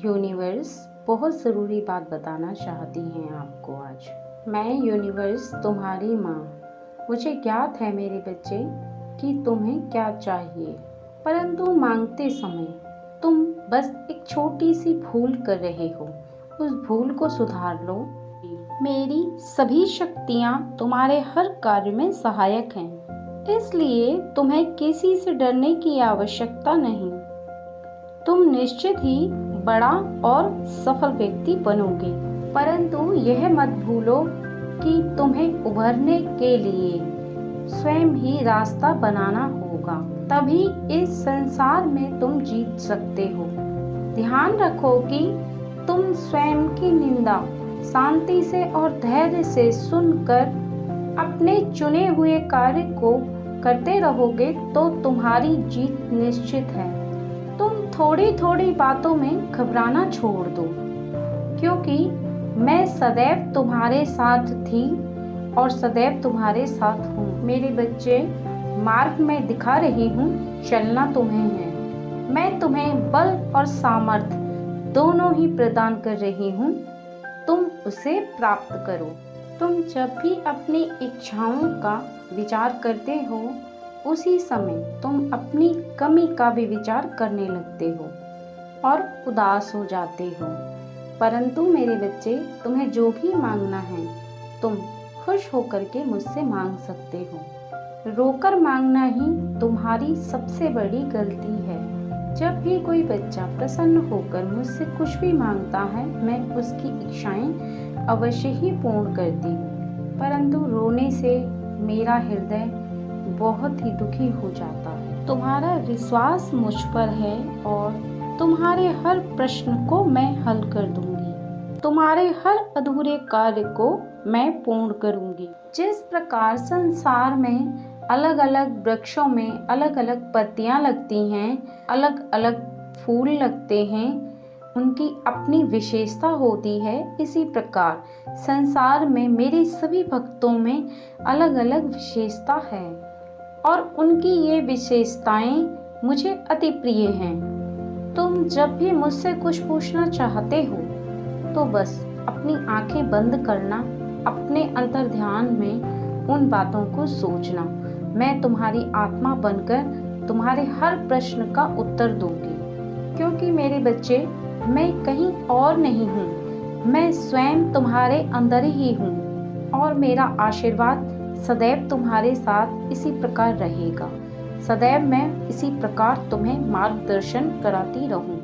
Universe बहुत ज़रूरी बात बताना चाहती हैं आपको आज। मैं यूनिवर्स तुम्हारी माँ। मुझे ज्ञात है मेरे बच्चे कि तुम्हें क्या चाहिए, परंतु मांगते समय तुम बस एक छोटी सी भूल कर रहे हो। उस भूल को सुधार लो। मेरी सभी शक्तियाँ तुम्हारे हर कार्य में सहायक हैं, इसलिए तुम्हें किसी से डरने की आवश्यकता नहीं। तुम निश्चित ही बड़ा और सफल व्यक्ति बनोगे, परंतु यह मत भूलो कि तुम्हें उभरने के लिए स्वयं ही रास्ता बनाना होगा, तभी इस संसार में तुम जीत सकते हो। ध्यान रखो कि तुम स्वयं की निंदा शांति से और धैर्य से सुनकर अपने चुने हुए कार्य को करते रहोगे तो तुम्हारी जीत निश्चित है। तुम थोड़ी थोड़ी बातों में घबराना छोड़ दो, क्योंकि मैं सदैव तुम्हारे साथ थी और सदैव तुम्हारे साथ हूँ। मेरे बच्चे, मार्ग में दिखा रही हूँ, चलना तुम्हें है। मैं तुम्हें बल और सामर्थ्य दोनों ही प्रदान कर रही हूँ, तुम उसे प्राप्त करो। तुम जब भी अपनी इच्छाओं का विचार करते हो, उसी समय तुम अपनी कमी का भी विचार करने लगते हो और उदास हो जाते हो। परंतु मेरे बच्चे, तुम्हें जो भी मांगना है तुम खुश होकर के मुझसे मांग सकते हो। रोकर मांगना ही तुम्हारी सबसे बड़ी गलती है। जब भी कोई बच्चा प्रसन्न होकर मुझसे कुछ भी मांगता है, मैं उसकी इच्छाएं अवश्य ही पूर्ण करती हूँ, परंतु रोने से मेरा हृदय बहुत ही दुखी हो जाता है। तुम्हारा विश्वास मुझ पर है और तुम्हारे हर प्रश्न को मैं हल कर दूंगी। तुम्हारे हर अधूरे कार्य को मैं पूर्ण करूंगी। जिस प्रकार संसार में अलग अलग वृक्षों में अलग अलग पत्तियां लगती हैं, अलग अलग फूल लगते हैं, उनकी अपनी विशेषता होती है, इसी प्रकार संसार में मेरे सभी भक्तों में अलग अलग विशेषता है और उनकी ये विशेषताएं मुझे अति प्रिय हैं। तुम जब भी मुझसे कुछ पूछना चाहते हो तो बस अपनी आंखें बंद करना, अपने अंतर ध्यान में उन बातों को सोचना। मैं तुम्हारी आत्मा बनकर तुम्हारे हर प्रश्न का उत्तर दूंगी, क्योंकि मेरे बच्चे, मैं कहीं और नहीं हूँ, मैं स्वयं तुम्हारे अंदर ही हूँ और मेरा आशीर्वाद सदैव तुम्हारे साथ इसी प्रकार रहेगा। सदैव मैं इसी प्रकार तुम्हें मार्गदर्शन कराती रहूँ।